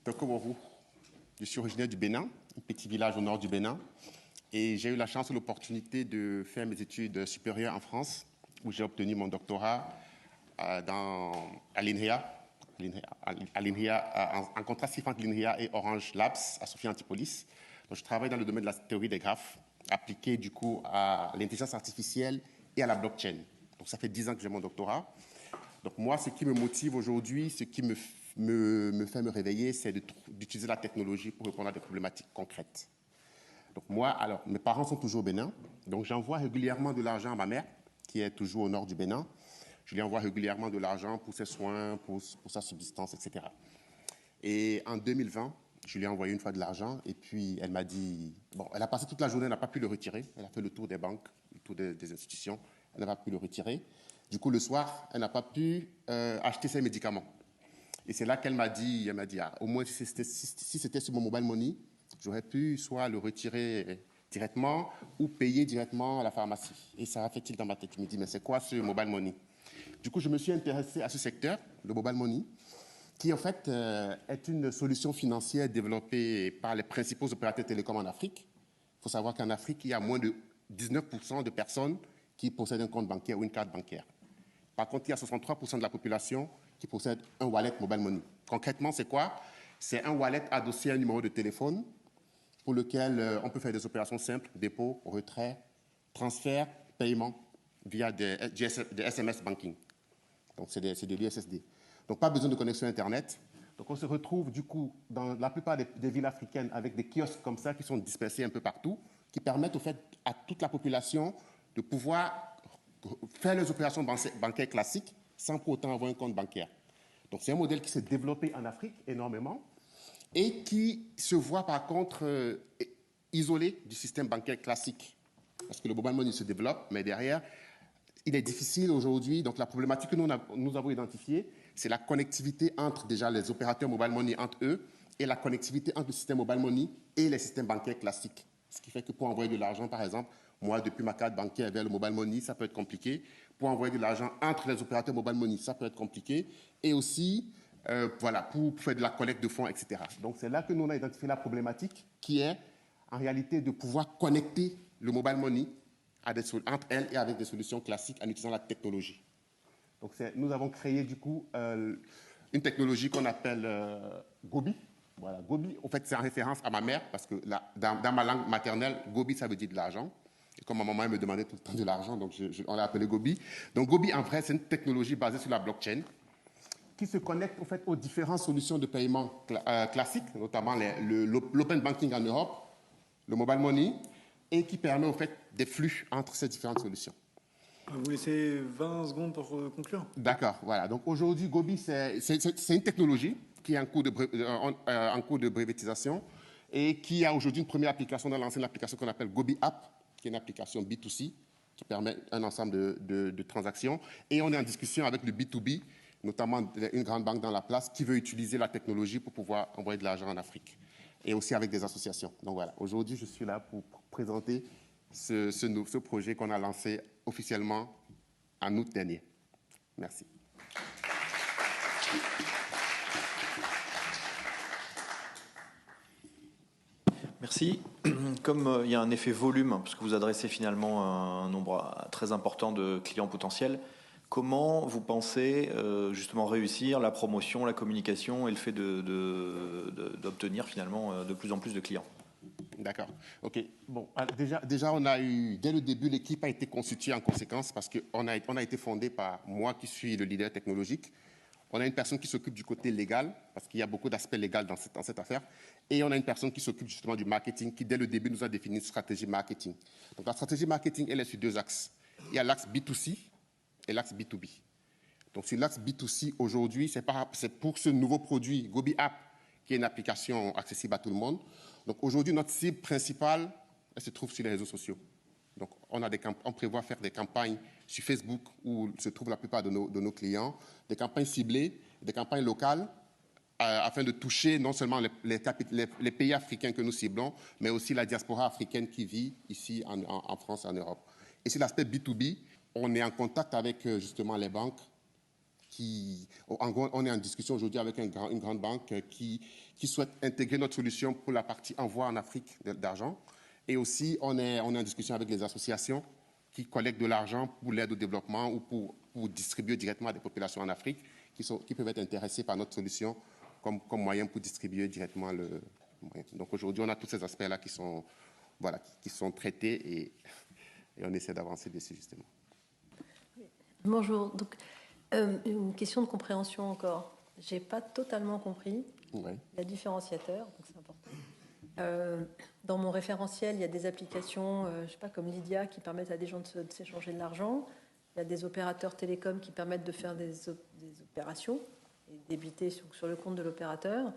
Tokoboru. Je suis originaire du Bénin, un petit village au nord du Bénin. Et j'ai eu la chance et l'opportunité de faire mes études supérieures en France, où j'ai obtenu mon doctorat à l'INRIA, en contraste entre l'INRIA et Orange Labs à Sophia Antipolis. Donc, je travaille dans le domaine de la théorie des graphes, appliqué du coup à l'intelligence artificielle et à la blockchain. Donc ça fait 10 ans que j'ai mon doctorat. Donc moi, ce qui me motive aujourd'hui, ce qui me fait me réveiller, c'est d'utiliser la technologie pour répondre à des problématiques concrètes. Donc moi, alors, mes parents sont toujours au Bénin, donc j'envoie régulièrement de l'argent à ma mère, qui est toujours au nord du Bénin. Je lui envoie régulièrement de l'argent pour ses soins, pour sa subsistance, etc. Et en 2020, je lui ai envoyé une fois de l'argent et puis elle m'a dit... Bon, elle a passé toute la journée, elle n'a pas pu le retirer. Elle a fait le tour des banques, le tour des institutions. Elle n'a pas pu le retirer. Du coup, le soir, elle n'a pas pu acheter ses médicaments. Et c'est là qu'elle m'a dit, au moins si c'était sur mon mobile money, j'aurais pu soit le retirer directement ou payer directement à la pharmacie. Et ça a fait tilt dans ma tête. Je me dis, mais c'est quoi ce mobile money? Du coup, je me suis intéressé à ce secteur, le mobile money, qui en fait est une solution financière développée par les principaux opérateurs télécoms en Afrique. Il faut savoir qu'en Afrique, il y a moins de 19% de personnes qui possèdent un compte bancaire ou une carte bancaire. Par contre, il y a 63% de la population qui possède un wallet mobile money. Concrètement, c'est quoi? C'est un wallet adossé à un numéro de téléphone pour lequel on peut faire des opérations simples, dépôt, retrait, transfert, paiement via des SMS banking. Donc, c'est des USSD. Donc, pas besoin de connexion Internet. Donc, on se retrouve, du coup, dans la plupart des villes africaines avec des kiosques comme ça qui sont dispersés un peu partout, qui permettent, au fait, à toute la population de pouvoir faire les opérations bancaires classiques sans pour autant avoir un compte bancaire. Donc, c'est un modèle qui s'est développé en Afrique énormément et qui se voit, par contre, isolé du système bancaire classique. Parce que le mobile money se développe, mais derrière, il est difficile aujourd'hui. Donc, la problématique que nous avons identifiée, c'est la connectivité entre déjà les opérateurs mobile money entre eux et la connectivité entre le système mobile money et les systèmes bancaires classiques. Ce qui fait que pour envoyer de l'argent, par exemple, moi, depuis ma carte bancaire vers le mobile money, ça peut être compliqué. Pour envoyer de l'argent entre les opérateurs mobile money, ça peut être compliqué. Et aussi, voilà, pour faire de la collecte de fonds, etc. Donc, c'est là que nous, on a identifié la problématique qui est, en réalité, de pouvoir connecter le mobile money entre elles et avec des solutions classiques en utilisant la technologie. Donc, nous avons créé, du coup, une technologie qu'on appelle Gobi. Voilà, Gobi, en fait, c'est en référence à ma mère, parce que dans ma langue maternelle, Gobi, ça veut dire de l'argent. Et comme ma maman elle me demandait tout le temps de l'argent, donc on l'a appelé Gobi. Donc, Gobi, en vrai, c'est une technologie basée sur la blockchain qui se connecte, en fait, aux différentes solutions de paiement classiques, notamment l'open banking en Europe, le mobile money, et qui permet, en fait, des flux entre ces différentes solutions. Vous laissez 20 secondes pour conclure. D'accord, voilà. Donc aujourd'hui, Gobi, c'est une technologie qui est en cours de brevetisation et qui a aujourd'hui une première application dans l'ancienne application qu'on appelle Gobi App, qui est une application B2C qui permet un ensemble de transactions. Et on est en discussion avec le B2B, notamment une grande banque dans la place qui veut utiliser la technologie pour pouvoir envoyer de l'argent en Afrique. Et aussi avec des associations. Donc voilà, aujourd'hui, je suis là pour présenter ce projet qu'on a lancé officiellement en août dernier. Merci. Merci. Comme il y a un effet volume, puisque vous adressez finalement un nombre très important de clients potentiels, comment vous pensez justement réussir la promotion, la communication et le fait d'obtenir finalement de plus en plus de clients? D'accord. OK. Bon, déjà, on a eu, dès le début, l'équipe a été constituée en conséquence parce qu'on a été fondé par moi qui suis le leader technologique. On a une personne qui s'occupe du côté légal parce qu'il y a beaucoup d'aspects légaux dans cette affaire. Et on a une personne qui s'occupe justement du marketing qui, dès le début, nous a défini une stratégie marketing. Donc, la stratégie marketing, elle est sur deux axes. Il y a l'axe B2C et l'axe B2B. Donc, sur l'axe B2C, aujourd'hui, c'est pour ce nouveau produit, Gobi App, qui est une application accessible à tout le monde. Donc aujourd'hui, notre cible principale, elle se trouve sur les réseaux sociaux. Donc on prévoit faire des campagnes sur Facebook où se trouvent la plupart de nos clients, des campagnes ciblées, des campagnes locales, afin de toucher non seulement les pays africains que nous ciblons, mais aussi la diaspora africaine qui vit ici en France et en Europe. Et sur l'aspect B2B, on est en contact avec justement les banques En gros, on est en discussion aujourd'hui avec une grande banque qui souhaite intégrer notre solution pour la partie envoi en Afrique d'argent. Et aussi, on est en discussion avec les associations qui collectent de l'argent pour l'aide au développement ou pour distribuer directement à des populations en Afrique qui peuvent être intéressées par notre solution comme moyen pour distribuer directement le moyen. Donc aujourd'hui, on a tous ces aspects-là qui sont traités et on essaie d'avancer dessus, justement. Bonjour. Donc, une question de compréhension encore. Je n'ai pas totalement compris. Ouais. Il y a différenciateur, donc c'est important. Dans mon référentiel, il y a des applications, je sais pas, comme Lydia, qui permettent à des gens de s'échanger de l'argent. Il y a des opérateurs télécoms qui permettent de faire des opérations et débiter sur le compte de l'opérateur.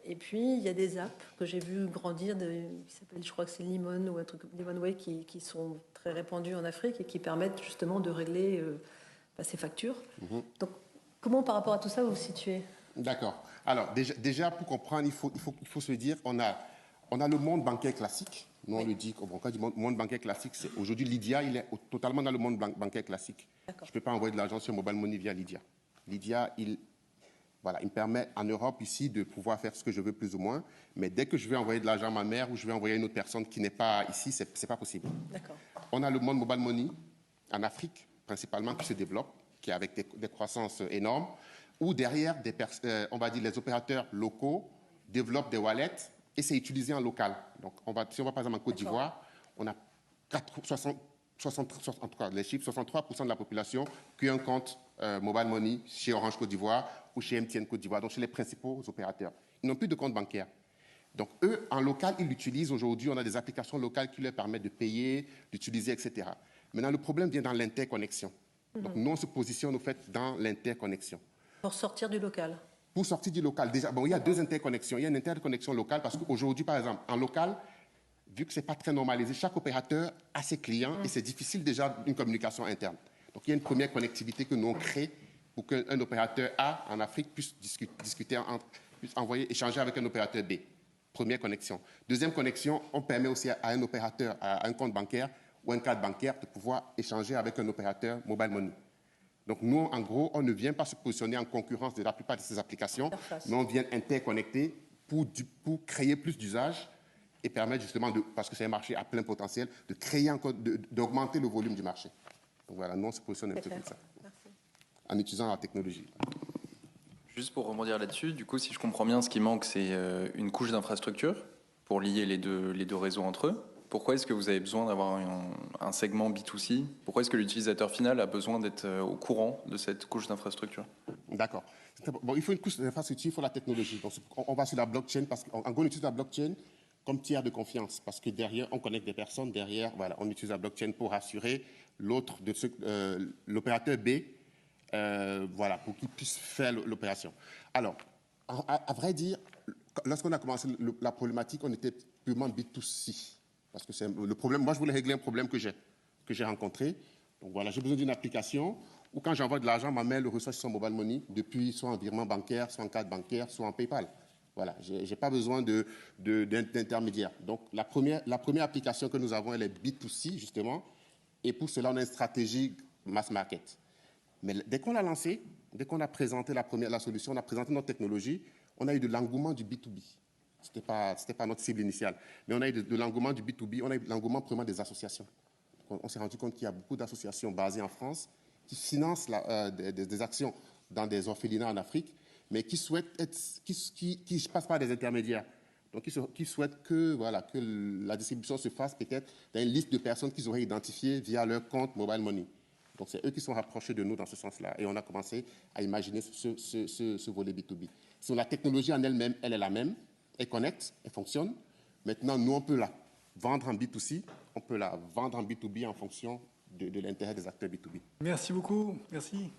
Et puis, il y a des apps que j'ai vu grandir, qui s'appellent, je crois que c'est Limon ou un truc comme Limonway, qui sont très répandus en Afrique et qui permettent justement de régler ces factures. Donc, comment par rapport à tout ça vous vous situez? D'accord. Alors, déjà, pour comprendre, il faut se dire, on a le monde bancaire classique. Nous, on le dit, quand on dit monde bancaire classique, c'est aujourd'hui Lydia, il est totalement dans le monde bancaire classique. Je ne peux pas envoyer de l'argent sur Mobile Money via Lydia. Lydia, il me permet en Europe ici de pouvoir faire ce que je veux plus ou moins, mais dès que je vais envoyer de l'argent à ma mère ou je vais envoyer à une autre personne qui n'est pas ici, c'est pas possible. D'accord. On a le monde Mobile Money en Afrique, principalement, qui se développe, qui est avec des croissances énormes, où derrière, on va dire, les opérateurs locaux développent des wallets et c'est utilisé en local. Donc, si on va par exemple en Côte d'Ivoire, on a 63% de la population qui a un compte Mobile Money chez Orange Côte d'Ivoire ou chez MTN Côte d'Ivoire, donc chez les principaux opérateurs. Ils n'ont plus de compte bancaire. Donc, eux, en local, ils l'utilisent aujourd'hui. On a des applications locales qui leur permettent de payer, d'utiliser, etc. Maintenant, le problème vient dans l'interconnexion. Donc, nous, on se positionne, au fait, dans l'interconnexion. Pour sortir du local. Pour sortir du local, déjà, il y a deux interconnexions. Il y a une interconnexion locale parce qu'aujourd'hui, par exemple, en local, vu que ce n'est pas très normalisé, chaque opérateur a ses clients et c'est difficile déjà une communication interne. Donc, il y a une première connectivité que nous on crée pour qu'un opérateur A en Afrique puisse discuter, puisse échanger avec un opérateur B. Première connexion. Deuxième connexion, on permet aussi à un opérateur, à un compte bancaire ou un cadre bancaire de pouvoir échanger avec un opérateur Mobile Money. Donc, nous, en gros, on ne vient pas se positionner en concurrence de la plupart de ces applications, mais on vient interconnecter pour créer plus d'usages et permettre justement, parce que c'est un marché à plein potentiel, de créer encore, d'augmenter le volume du marché. Donc voilà, nous, on se positionne un peu comme ça, en utilisant la technologie. Juste pour rebondir là-dessus, du coup, si je comprends bien, ce qui manque, c'est une couche d'infrastructure pour lier les deux réseaux entre eux. Pourquoi est-ce que vous avez besoin d'avoir un segment B2C? Pourquoi est-ce que l'utilisateur final a besoin d'être au courant de cette couche d'infrastructure? D'accord. Bon, il faut une couche d'infrastructure, il faut la technologie. Donc, on va sur la blockchain, parce qu'en gros, on utilise la blockchain comme tiers de confiance, parce que derrière, on connecte des personnes, derrière, voilà, on utilise la blockchain pour rassurer l'opérateur B, voilà, pour qu'il puisse faire l'opération. Alors, à vrai dire, lorsqu'on a commencé la problématique, on était purement B2C. Parce que c'est le problème. Moi, je voulais régler un problème que j'ai rencontré. Donc voilà, j'ai besoin d'une application où quand j'envoie de l'argent, ma mère le reçoit sur son Mobile Money depuis soit en virement bancaire, soit en carte bancaire, soit en PayPal. Voilà, j'ai pas besoin d'intermédiaire. Donc la première application que nous avons, elle est B2C justement, et pour cela on a une stratégie mass market. Mais dès qu'on l'a lancé, dès qu'on a présenté la solution, on a présenté notre technologie, on a eu de l'engouement du B2B. C'était pas notre cible initiale. Mais on a eu de l'engouement du B2B, on a eu de l'engouement vraiment des associations. On s'est rendu compte qu'il y a beaucoup d'associations basées en France qui financent des actions dans des orphelinats en Afrique, mais qui souhaitent qui passent par des intermédiaires. Donc, qui souhaitent que la distribution se fasse peut-être dans une liste de personnes qu'ils auraient identifiées via leur compte Mobile Money. Donc, c'est eux qui sont rapprochés de nous dans ce sens-là. Et on a commencé à imaginer ce volet B2B. Sur la technologie en elle-même, elle est la même. Elle connecte, elle fonctionne. Maintenant, nous, on peut la vendre en B2C, on peut la vendre en B2B en fonction de l'intérêt des acteurs B2B. Merci beaucoup. Merci.